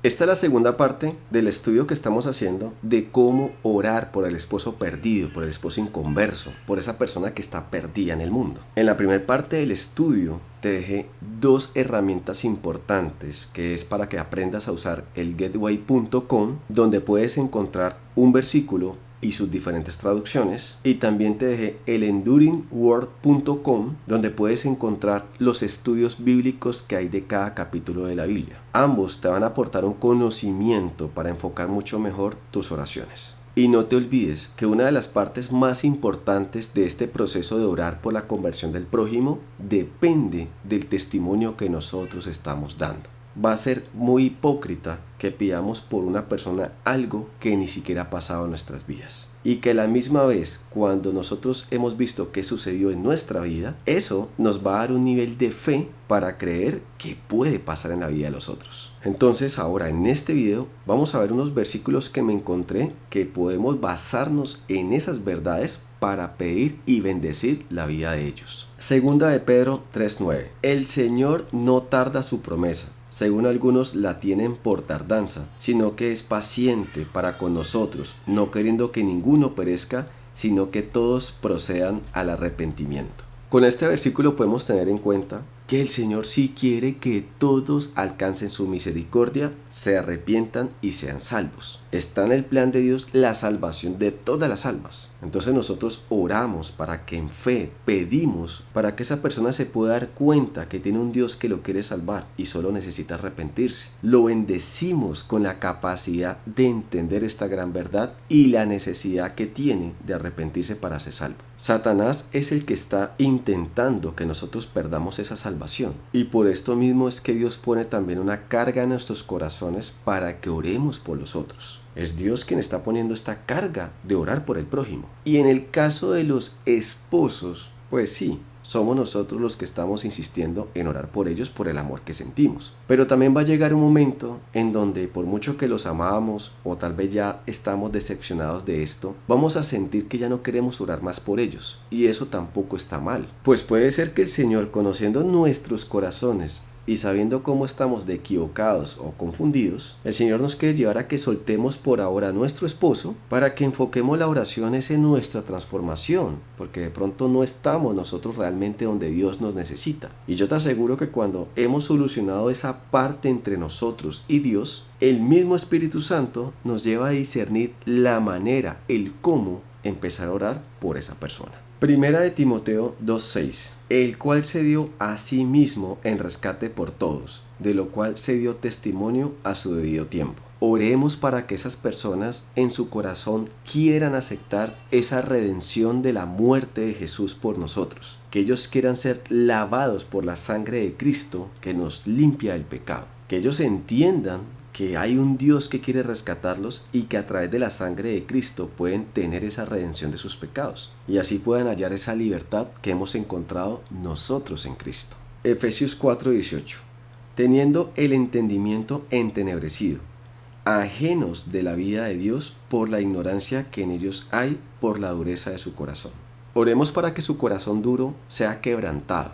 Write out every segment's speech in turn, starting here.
Esta es la segunda parte del estudio que estamos haciendo de cómo orar por el esposo perdido, por el esposo inconverso, por esa persona que está perdida en el mundo. En la primera parte del estudio te dejé dos herramientas importantes, que es para que aprendas a usar el getway.com, donde puedes encontrar un versículo y sus diferentes traducciones, y también te dejé el enduringword.com, donde puedes encontrar los estudios bíblicos que hay de cada capítulo de la Biblia. Ambos te van a aportar un conocimiento para enfocar mucho mejor tus oraciones. Y no te olvides que una de las partes más importantes de este proceso de orar por la conversión del prójimo depende del testimonio que nosotros estamos dando. Va a ser muy hipócrita que pidamos por una persona algo que ni siquiera ha pasado en nuestras vidas. Y que a la misma vez, cuando nosotros hemos visto qué sucedió en nuestra vida, eso nos va a dar un nivel de fe para creer que puede pasar en la vida de los otros. Entonces ahora en este video vamos a ver unos versículos que me encontré que podemos basarnos en esas verdades para pedir y bendecir la vida de ellos. Segunda de Pedro 3:9. El Señor no tarda su promesa, según algunos la tienen por tardanza, sino que es paciente para con nosotros, no queriendo que ninguno perezca, sino que todos procedan al arrepentimiento. Con este versículo podemos tener en cuenta que el Señor sí quiere que todos alcancen su misericordia, se arrepientan y sean salvos. Está en el plan de Dios la salvación de todas las almas. Entonces nosotros oramos para que en fe pedimos para que esa persona se pueda dar cuenta que tiene un Dios que lo quiere salvar y solo necesita arrepentirse. Lo bendecimos con la capacidad de entender esta gran verdad y la necesidad que tiene de arrepentirse para ser salvo. Satanás es el que está intentando que nosotros perdamos esa salvación, y por esto mismo es que Dios pone también una carga en nuestros corazones para que oremos por los otros. Es Dios quien está poniendo esta carga de orar por el prójimo. Y en el caso de los esposos, pues sí, somos nosotros los que estamos insistiendo en orar por ellos por el amor que sentimos. Pero también va a llegar un momento en donde por mucho que los amamos o tal vez ya estamos decepcionados de esto, vamos a sentir que ya no queremos orar más por ellos. Y eso tampoco está mal. Pues puede ser que el Señor, conociendo nuestros corazones y sabiendo cómo estamos de equivocados o confundidos, el Señor nos quiere llevar a que soltemos por ahora a nuestro esposo para que enfoquemos la oración en nuestra transformación, porque de pronto no estamos nosotros realmente donde Dios nos necesita. Y yo te aseguro que cuando hemos solucionado esa parte entre nosotros y Dios, el mismo Espíritu Santo nos lleva a discernir la manera, el cómo empezar a orar por esa persona. Primera de Timoteo 2:6, el cual se dio a sí mismo en rescate por todos, de lo cual se dio testimonio a su debido tiempo. Oremos para que esas personas en su corazón quieran aceptar esa redención de la muerte de Jesús por nosotros, que ellos quieran ser lavados por la sangre de Cristo que nos limpia del pecado, que ellos entiendan que hay un Dios que quiere rescatarlos y que a través de la sangre de Cristo pueden tener esa redención de sus pecados y así puedan hallar esa libertad que hemos encontrado nosotros en Cristo. Efesios 4:18. Teniendo el entendimiento entenebrecido, ajenos de la vida de Dios por la ignorancia que en ellos hay por la dureza de su corazón. Oremos para que su corazón duro sea quebrantado,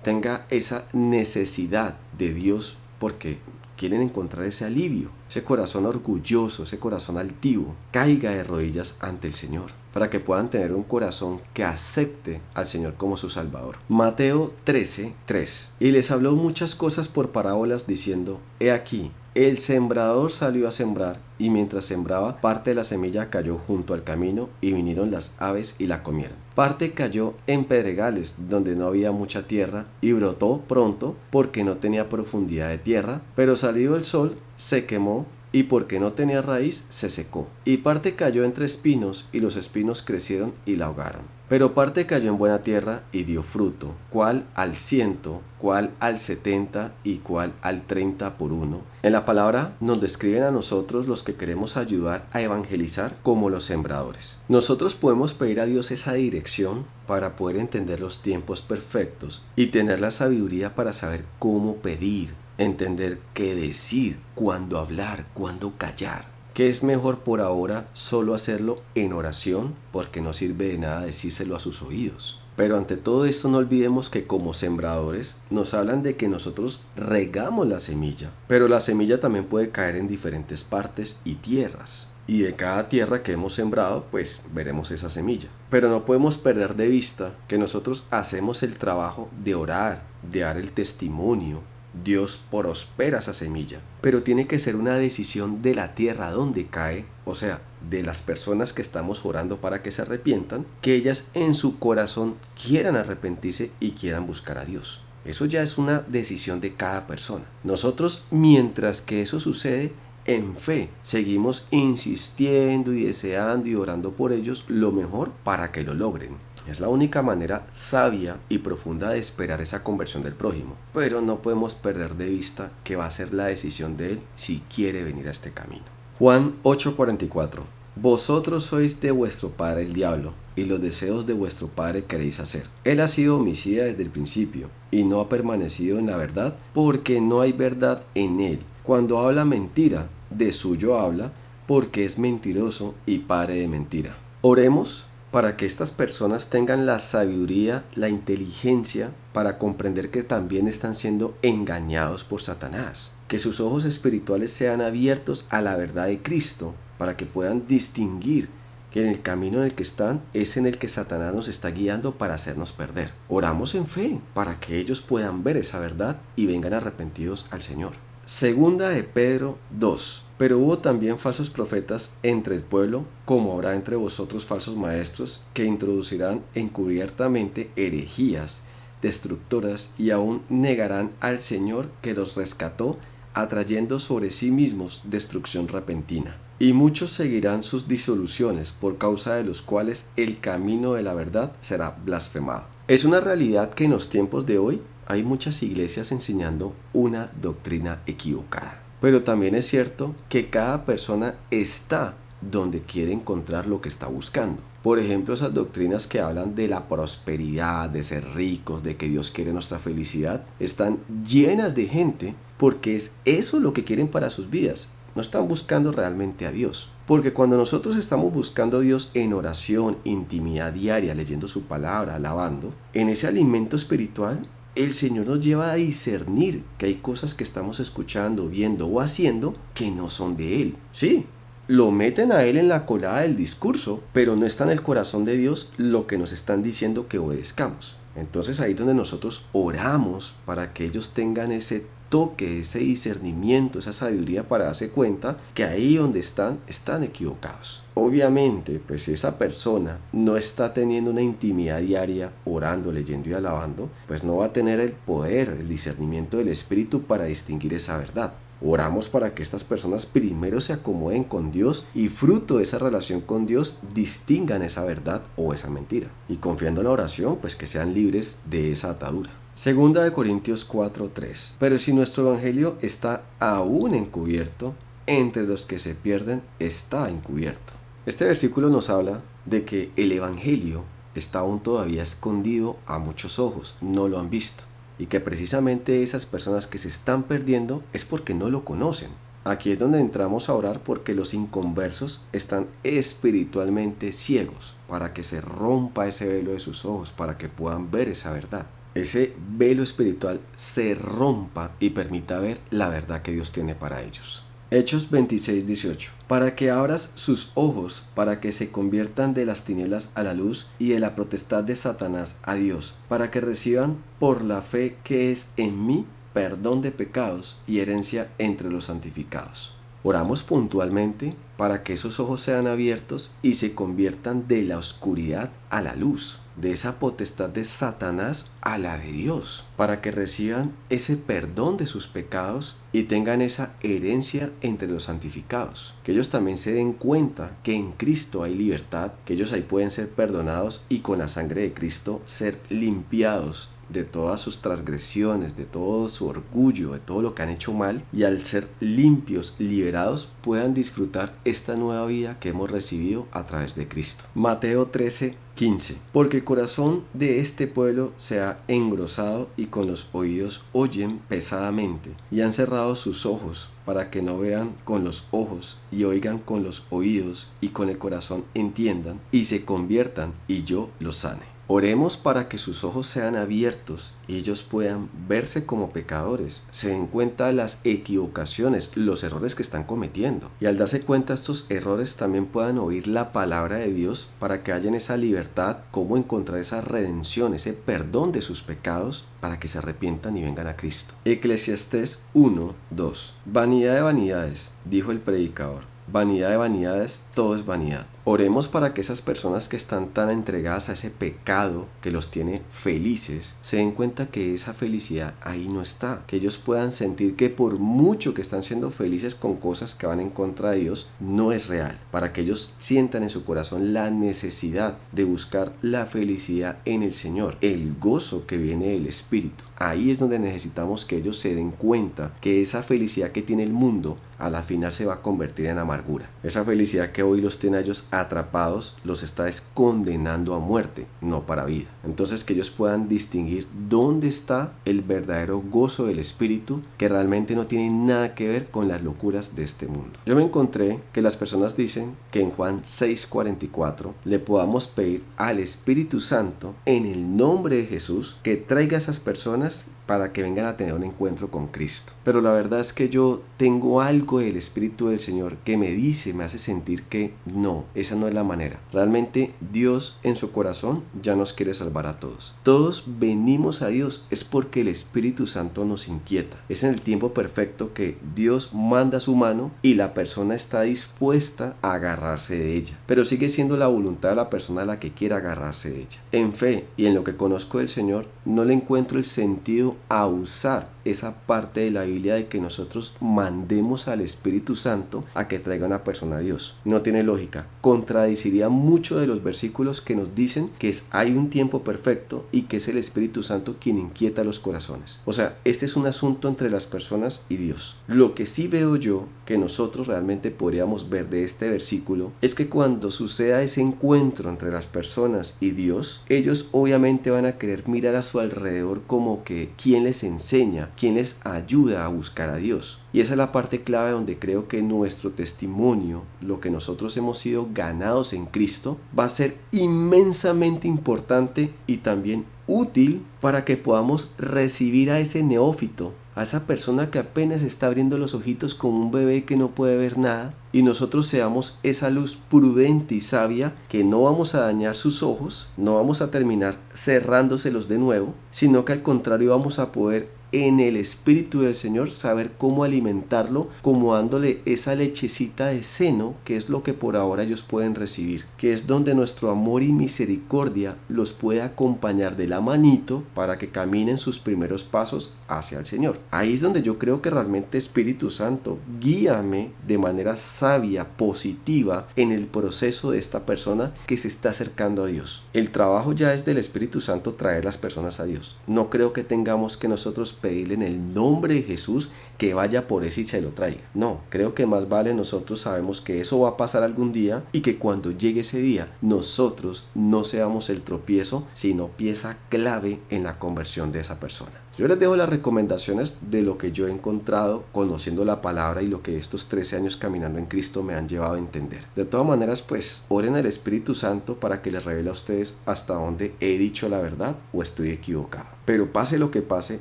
tenga esa necesidad de Dios porque quieren encontrar ese alivio, ese corazón orgulloso, ese corazón altivo, caiga de rodillas ante el Señor, para que puedan tener un corazón que acepte al Señor como su Salvador. Mateo 13:3. Y les habló muchas cosas por parábolas diciendo, he aquí, el sembrador salió a sembrar, y mientras sembraba, parte de la semilla cayó junto al camino, y vinieron las aves y la comieron. Parte cayó en pedregales, donde no había mucha tierra, y brotó pronto, porque no tenía profundidad de tierra, pero salido el sol, se quemó, y porque no tenía raíz, se secó. Y parte cayó entre espinos, y los espinos crecieron y la ahogaron. Pero parte cayó en buena tierra y dio fruto, cuál al 100, cuál al 70 y cuál al 30 por uno. En la palabra nos describen a nosotros los que queremos ayudar a evangelizar como los sembradores. Nosotros podemos pedir a Dios esa dirección para poder entender los tiempos perfectos y tener la sabiduría para saber cómo pedir, entender qué decir, cuándo hablar, cuándo callar. Que es mejor por ahora solo hacerlo en oración, porque no sirve de nada decírselo a sus oídos. Pero ante todo esto no olvidemos que como sembradores nos hablan de que nosotros regamos la semilla, pero la semilla también puede caer en diferentes partes y tierras. Y de cada tierra que hemos sembrado, pues veremos esa semilla. Pero no podemos perder de vista que nosotros hacemos el trabajo de orar, de dar el testimonio. Dios prospera esa semilla, pero tiene que ser una decisión de la tierra donde cae, o sea, de las personas que estamos orando para que se arrepientan, que ellas en su corazón quieran arrepentirse y quieran buscar a Dios. Eso ya es una decisión de cada persona. Nosotros, mientras que eso sucede, en fe seguimos insistiendo y deseando y orando por ellos lo mejor para que lo logren. Es la única manera sabia y profunda de esperar esa conversión del prójimo, pero no podemos perder de vista que va a ser la decisión de él si quiere venir a este camino. Juan 8:44. Vosotros sois de vuestro padre el diablo, y los deseos de vuestro padre queréis hacer. Él ha sido homicida desde el principio, y no ha permanecido en la verdad, porque no hay verdad en él. Cuando habla mentira, de suyo habla, porque es mentiroso y padre de mentira. Oremos para que estas personas tengan la sabiduría, la inteligencia para comprender que también están siendo engañados por Satanás. Que sus ojos espirituales sean abiertos a la verdad de Cristo para que puedan distinguir que en el camino en el que están es en el que Satanás nos está guiando para hacernos perder. Oramos en fe para que ellos puedan ver esa verdad y vengan arrepentidos al Señor. Segunda de Pedro 2. Pero hubo también falsos profetas entre el pueblo, como habrá entre vosotros falsos maestros, que introducirán encubiertamente herejías destructoras y aún negarán al Señor que los rescató, atrayendo sobre sí mismos destrucción repentina. Y muchos seguirán sus disoluciones, por causa de los cuales el camino de la verdad será blasfemado. Es una realidad que en los tiempos de hoy hay muchas iglesias enseñando una doctrina equivocada. Pero también es cierto que cada persona está donde quiere encontrar lo que está buscando. Por ejemplo, esas doctrinas que hablan de la prosperidad, de ser ricos, de que Dios quiere nuestra felicidad, están llenas de gente porque es eso lo que quieren para sus vidas. No están buscando realmente a Dios. Porque cuando nosotros estamos buscando a Dios en oración, intimidad diaria, leyendo su palabra, alabando, en ese alimento espiritual, el Señor nos lleva a discernir que hay cosas que estamos escuchando, viendo o haciendo que no son de Él. Sí, lo meten a Él en la colada del discurso, pero no está en el corazón de Dios lo que nos están diciendo que obedezcamos. Entonces ahí es donde nosotros oramos para que ellos tengan ese toque, ese discernimiento, esa sabiduría para darse cuenta que ahí donde están equivocados. Obviamente, pues si esa persona no está teniendo una intimidad diaria, orando, leyendo y alabando, pues no va a tener el poder, el discernimiento del Espíritu para distinguir esa verdad. Oramos para que estas personas primero se acomoden con Dios y fruto de esa relación con Dios distingan esa verdad o esa mentira. Y confiando en la oración, pues que sean libres de esa atadura. Segunda de Corintios 4:3. Pero si nuestro evangelio está aún encubierto, entre los que se pierden está encubierto. Este versículo nos habla de que el evangelio está aún todavía escondido a muchos ojos, no lo han visto. Y que precisamente esas personas que se están perdiendo es porque no lo conocen. Aquí es donde entramos a orar porque los inconversos están espiritualmente ciegos, para que se rompa ese velo de sus ojos, para que puedan ver esa verdad. Ese velo espiritual se rompa y permita ver la verdad que Dios tiene para ellos. Hechos 26:18. Para que abras sus ojos, para que se conviertan de las tinieblas a la luz y de la potestad de Satanás a Dios, para que reciban por la fe que es en mí perdón de pecados y herencia entre los santificados. Oramos puntualmente para que esos ojos sean abiertos y se conviertan de la oscuridad a la luz, de esa potestad de Satanás a la de Dios, para que reciban ese perdón de sus pecados y tengan esa herencia entre los santificados. Que ellos también se den cuenta que en Cristo hay libertad, que ellos ahí pueden ser perdonados y con la sangre de Cristo ser limpiados de todas sus transgresiones, de todo su orgullo, de todo lo que han hecho mal, y al ser limpios, liberados, puedan disfrutar esta nueva vida que hemos recibido a través de Cristo. Mateo 13:15. Porque el corazón de este pueblo se ha engrosado y con los oídos oyen pesadamente, y han cerrado sus ojos para que no vean con los ojos y oigan con los oídos y con el corazón entiendan y se conviertan y yo los sane. Oremos para que sus ojos sean abiertos y ellos puedan verse como pecadores, se den cuenta de las equivocaciones, los errores que están cometiendo. Y al darse cuenta de estos errores también puedan oír la palabra de Dios para que hayan esa libertad, cómo encontrar esa redención, ese perdón de sus pecados, para que se arrepientan y vengan a Cristo. Eclesiastés 1:2. Vanidad de vanidades, dijo el predicador. Vanidad de vanidades, todo es vanidad. Oremos para que esas personas que están tan entregadas a ese pecado que los tiene felices, se den cuenta que esa felicidad ahí no está. Que ellos puedan sentir que por mucho que están siendo felices con cosas que van en contra de Dios, no es real. Para que ellos sientan en su corazón la necesidad de buscar la felicidad en el Señor, el gozo que viene del Espíritu. Ahí es donde necesitamos que ellos se den cuenta que esa felicidad que tiene el mundo a la final se va a convertir en amargura. Esa felicidad que hoy los tiene a ellos atrapados los está condenando a muerte, no para vida. Entonces que ellos puedan distinguir dónde está el verdadero gozo del Espíritu, que realmente no tiene nada que ver con las locuras de este mundo. Yo me encontré que las personas dicen que en Juan 6:44 le podamos pedir al Espíritu Santo en el nombre de Jesús que traiga a esas personas para que vengan a tener un encuentro con Cristo. Pero la verdad es que yo tengo algo del Espíritu del Señor que me dice, me hace sentir que no, esa no es la manera. Realmente Dios en su corazón ya nos quiere salvar a todos. Todos venimos a Dios es porque el Espíritu Santo nos inquieta. Es en el tiempo perfecto que Dios manda su mano y la persona está dispuesta a agarrarse de ella. Pero sigue siendo la voluntad de la persona la que quiera agarrarse de ella. En fe y en lo que conozco del Señor, no le encuentro el sentido a usar esa parte de la Biblia de que nosotros mandemos al Espíritu Santo a que traiga a una persona a Dios. No tiene lógica. Contradiciría mucho de los versículos que nos dicen que hay un tiempo perfecto y que es el Espíritu Santo quien inquieta los corazones. O sea, este es un asunto entre las personas y Dios. Lo que sí veo yo que nosotros realmente podríamos ver de este versículo es que cuando suceda ese encuentro entre las personas y Dios, ellos obviamente van a querer mirar a su alrededor como que quién les enseña, quién les ayuda a buscar a Dios. Y esa es la parte clave donde creo que nuestro testimonio, lo que nosotros hemos sido ganados en Cristo, va a ser inmensamente importante y también útil para que podamos recibir a ese neófito, a esa persona que apenas está abriendo los ojitos como un bebé que no puede ver nada, y nosotros seamos esa luz prudente y sabia que no vamos a dañar sus ojos, no vamos a terminar cerrándoselos de nuevo, sino que al contrario vamos a poder en el Espíritu del Señor saber cómo alimentarlo, como dándole esa lechecita de seno, que es lo que por ahora ellos pueden recibir, que es donde nuestro amor y misericordia los puede acompañar de la manito para que caminen sus primeros pasos hacia el Señor. Ahí es donde yo creo que realmente Espíritu Santo, guíame de manera sabia, positiva en el proceso de esta persona que se está acercando a Dios. El trabajo ya es del Espíritu Santo traer las personas a Dios. No creo que tengamos que nosotros pedirle en el nombre de Jesús que vaya por ese y se lo traiga. No, creo que más vale nosotros sabemos que eso va a pasar algún día y que cuando llegue ese día nosotros no seamos el tropiezo, sino pieza clave en la conversión de esa persona. Yo les dejo las recomendaciones de lo que yo he encontrado conociendo la palabra y lo que estos 13 años caminando en Cristo me han llevado a entender. De todas maneras, pues, oren al Espíritu Santo para que les revele a ustedes hasta dónde he dicho la verdad o estoy equivocado. Pero pase lo que pase,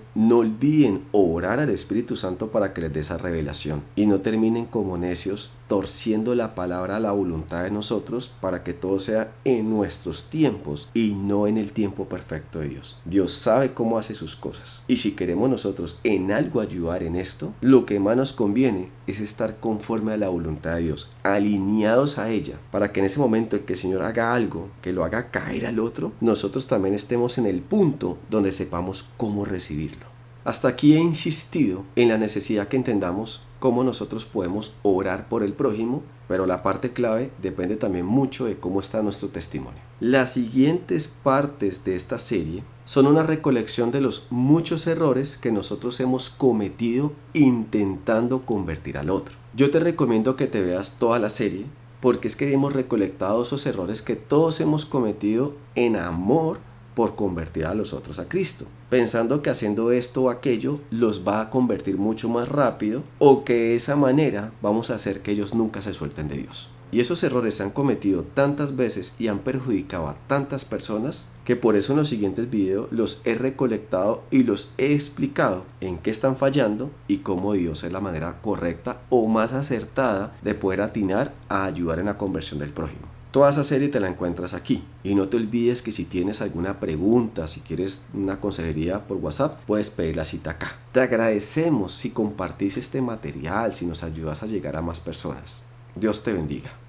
no olviden orar al Espíritu Santo para que les dé esa revelación y no terminen como necios torciendo la palabra a la voluntad de nosotros para que todo sea en nuestros tiempos y no en el tiempo perfecto de Dios. Dios sabe cómo hace sus cosas y si queremos nosotros en algo ayudar en esto, lo que más nos conviene es estar conforme a la voluntad de Dios, alineados a ella, para que en ese momento en que el Señor haga algo, que lo haga caer al otro, nosotros también estemos en el punto donde sepamos cómo recibirlo. Hasta aquí he insistido en la necesidad que entendamos cómo nosotros podemos orar por el prójimo, pero la parte clave depende también mucho de cómo está nuestro testimonio. Las siguientes partes de esta serie son una recolección de los muchos errores que nosotros hemos cometido intentando convertir al otro. Yo te recomiendo que te veas toda la serie porque es que hemos recolectado esos errores que todos hemos cometido en amor por convertir a los otros a Cristo, pensando que haciendo esto o aquello los va a convertir mucho más rápido o que de esa manera vamos a hacer que ellos nunca se suelten de Dios. Y esos errores se han cometido tantas veces y han perjudicado a tantas personas que por eso en los siguientes videos los he recolectado y los he explicado en qué están fallando y cómo Dios es la manera correcta o más acertada de poder atinar a ayudar en la conversión del prójimo. Toda esa serie te la encuentras aquí. Y no te olvides que si tienes alguna pregunta, si quieres una consejería por WhatsApp, puedes pedir la cita acá. Te agradecemos si compartís este material, si nos ayudas a llegar a más personas. Dios te bendiga.